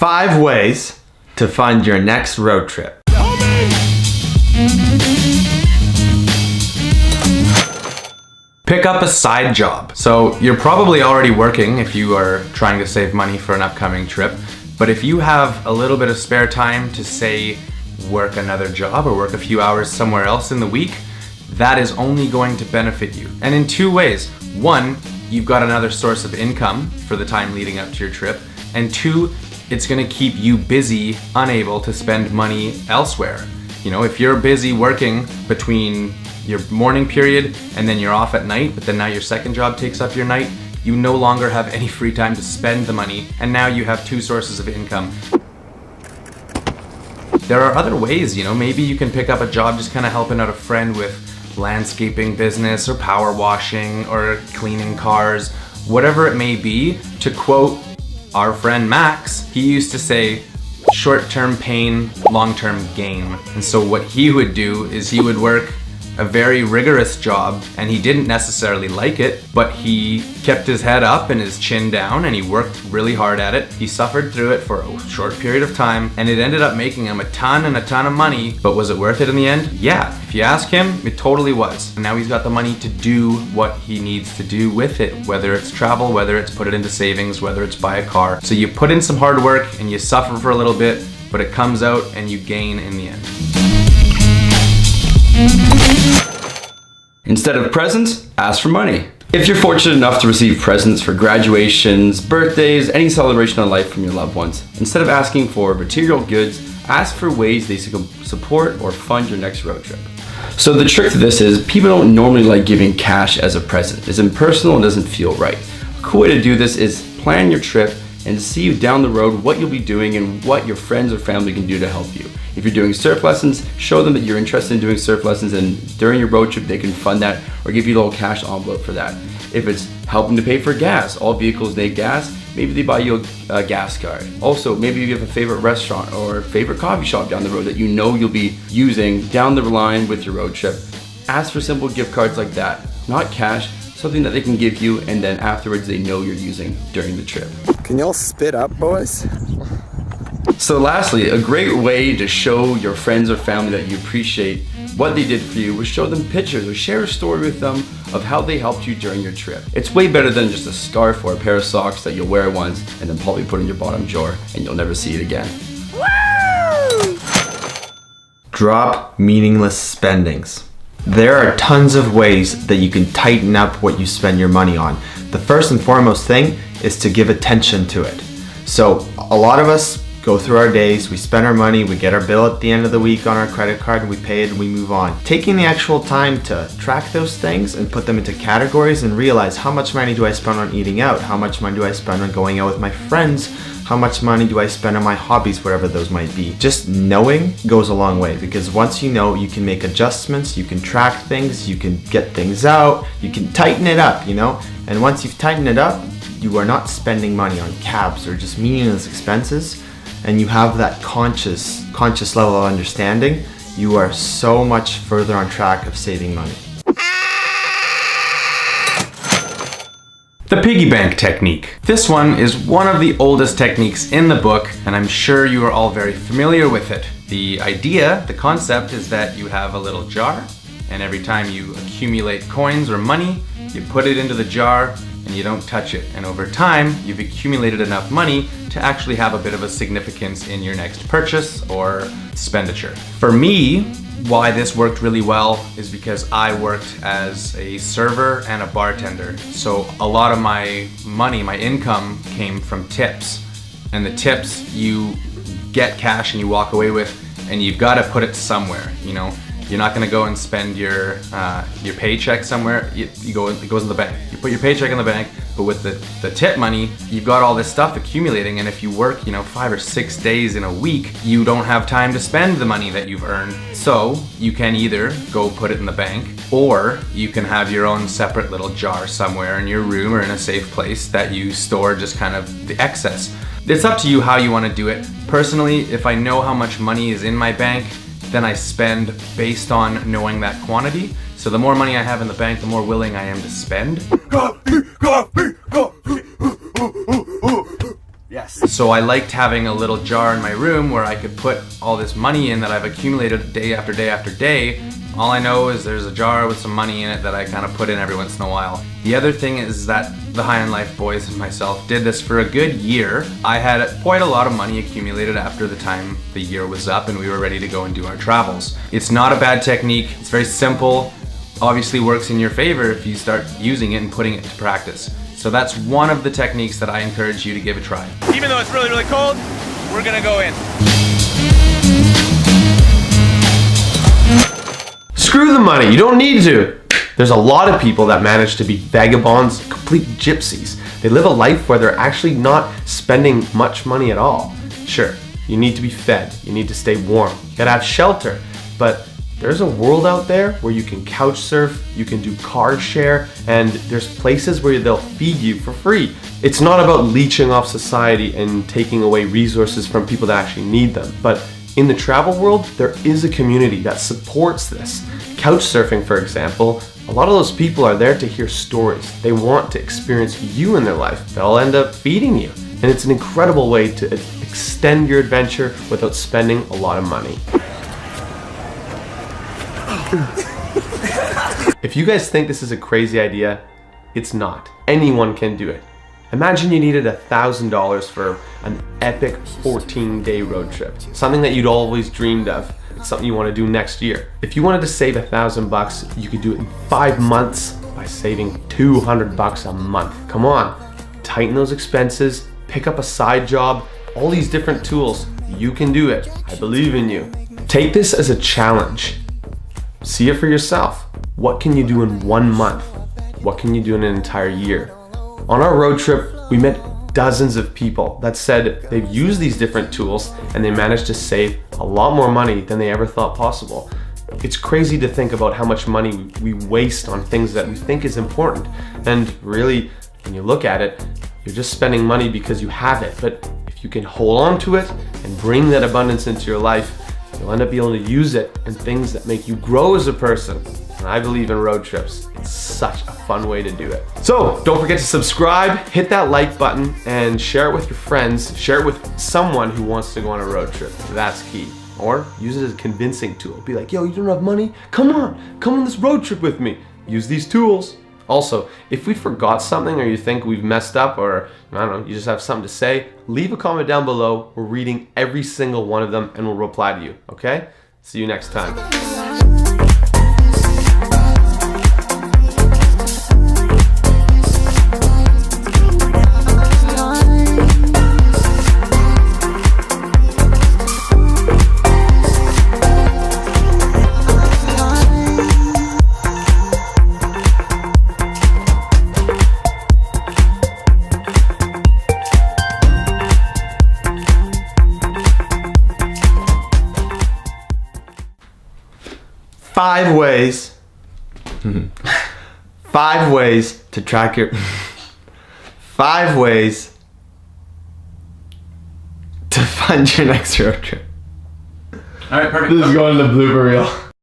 5 ways to fund your next road trip. Pick up a side job. So you're probably already working if you are trying to save money for an upcoming trip. But if you have a little bit of spare time to, say, work another job or work a few hours somewhere else in the week, that is only going to benefit you. And in 2 ways. 1, you've got another source of income for the time leading up to your trip. And 2, it's gonna keep you busy, unable to spend money elsewhere. You know, if you're busy working between your morning period and then you're off at night, but then now your second job takes up your night, you no longer have any free time to spend the money, and now you have 2 sources of income. There are other ways, you know, maybe you can pick up a job just kind of helping out a friend with landscaping business or power washing or cleaning cars, whatever it may be. To quote our friend Max, he used to say, short-term pain, long-term gain. And so what he would do is he would work a very rigorous job, and he didn't necessarily like it, but he kept his head up and his chin down and he worked really hard at it. He suffered through it for a short period of time, and it ended up making him a ton of money. But was it worth it in the end? Yeah, if you ask him, it totally was. And now he's got the money to do what he needs to do with it, whether it's travel, whether it's put it into savings, whether it's buy a car. So you put in some hard work and you suffer for a little bit, but it comes out and you gain in the end. Instead of presents, ask for money. If you're fortunate enough to receive presents for graduations, birthdays, any celebration of life from your loved ones, instead of asking for material goods, ask for ways they support or fund your next road trip. So the trick to this is, people don't normally like giving cash as a present. It's impersonal and doesn't feel right. A cool way to do this is plan your trip and see you down the road what you'll be doing and what your friends or family can do to help you. If you're doing surf lessons, show them that you're interested in doing surf lessons, and during your road trip they can fund that or give you a little cash envelope for that. If it's helping to pay for gas, all vehicles need gas, maybe they buy you a gas card. Also, maybe you have a favorite restaurant or favorite coffee shop down the road that you know you'll be using down the line with your road trip. Ask for simple gift cards like that, not cash, something that they can give you and then afterwards they know you're using during the trip. Can y'all spit up, boys? So lastly, a great way to show your friends or family that you appreciate what they did for you was show them pictures or share a story with them of how they helped you during your trip. It's way better than just a scarf or a pair of socks that you'll wear once and then probably put in your bottom drawer and you'll never see it again. Woo! Drop meaningless spendings. There are tons of ways that you can tighten up what you spend your money on. The first and foremost thing is to give attention to it. So a lot of us go through our days, we spend our money, we get our bill at the end of the week on our credit card, we pay it and we move on. Taking the actual time to track those things and put them into categories and realize, how much money do I spend on eating out? How much money do I spend on going out with my friends? How much money do I spend on my hobbies, whatever those might be? Just knowing goes a long way, because once you know, you can make adjustments, you can track things, you can get things out, you can tighten it up, you know? And once you've tightened it up, you are not spending money on cabs or just meaningless expenses, and you have that conscious level of understanding, you are so much further on track of saving money. The piggy bank technique. This one is one of the oldest techniques in the book, and I'm sure you are all very familiar with it. The idea, the concept, is that you have a little jar, and every time you accumulate coins or money, you put it into the jar and you don't touch it. And over time, you've accumulated enough money to actually have a bit of a significance in your next purchase or expenditure. For me, why this worked really well is because I worked as a server and a bartender. So a lot of my money, my income, came from tips. And the tips you get cash and you walk away with, and you've got to put it somewhere, you know? You're not gonna go and spend your paycheck somewhere. It goes in the bank. You put your paycheck in the bank, but with the tip money, you've got all this stuff accumulating, and if you work, 5 or 6 days in a week, you don't have time to spend the money that you've earned. So you can either go put it in the bank, or you can have your own separate little jar somewhere in your room or in a safe place that you store just kind of the excess. It's up to you how you wanna do it. Personally, if I know how much money is in my bank, then I spend based on knowing that quantity. So the more money I have in the bank, the more willing I am to spend. Yes. So I liked having a little jar in my room where I could put all this money in that I've accumulated day after day after day. All I know is there's a jar with some money in it that I kind of put in every once in a while. The other thing is that the High on Life boys and myself did this for a good year. I had quite a lot of money accumulated after the time the year was up and we were ready to go and do our travels. It's not a bad technique, it's very simple, obviously works in your favor if you start using it and putting it to practice. So that's one of the techniques that I encourage you to give a try. Even though it's really, really cold, we're gonna go in. Screw the money, you don't need to. There's a lot of people that manage to be vagabonds, complete gypsies. They live a life where they're actually not spending much money at all. Sure, you need to be fed, you need to stay warm, you gotta have shelter, but there's a world out there where you can couch surf, you can do car share, and there's places where they'll feed you for free. It's not about leeching off society and taking away resources from people that actually need them, but in the travel world, there is a community that supports this. Couch surfing, for example, a lot of those people are there to hear stories. They want to experience you in their life. They'll end up feeding you. And it's an incredible way to extend your adventure without spending a lot of money. If you guys think this is a crazy idea, it's not. Anyone can do it. Imagine you needed $1,000 for an epic 14-day road trip. Something that you'd always dreamed of. It's something you want to do next year. If you wanted to save $1,000, you could do it in 5 months by saving $200 a month. Come on, tighten those expenses, pick up a side job, all these different tools. You can do it. I believe in you. Take this as a challenge. See it for yourself. What can you do in 1 month? What can you do in an entire year? On our road trip, we met dozens of people that said they've used these different tools and they managed to save a lot more money than they ever thought possible. It's crazy to think about how much money we waste on things that we think is important. And really, when you look at it, you're just spending money because you have it. But if you can hold on to it and bring that abundance into your life, you'll end up being able to use it in things that make you grow as a person. And I believe in road trips. It's such a fun way to do it. So don't forget to subscribe, hit that like button, and share it with your friends. Share it with someone who wants to go on a road trip. That's key. Or use it as a convincing tool. Be like, yo, you don't have money? Come on this road trip with me. Use these tools. Also, if we forgot something or you think we've messed up or, I don't know, you just have something to say, leave a comment down below. We're reading every single one of them and we'll reply to you, okay? See you next time. 5 ways. 5 ways to track your 5 ways to fund your next road trip. All right, perfect. This is going to the blooper reel.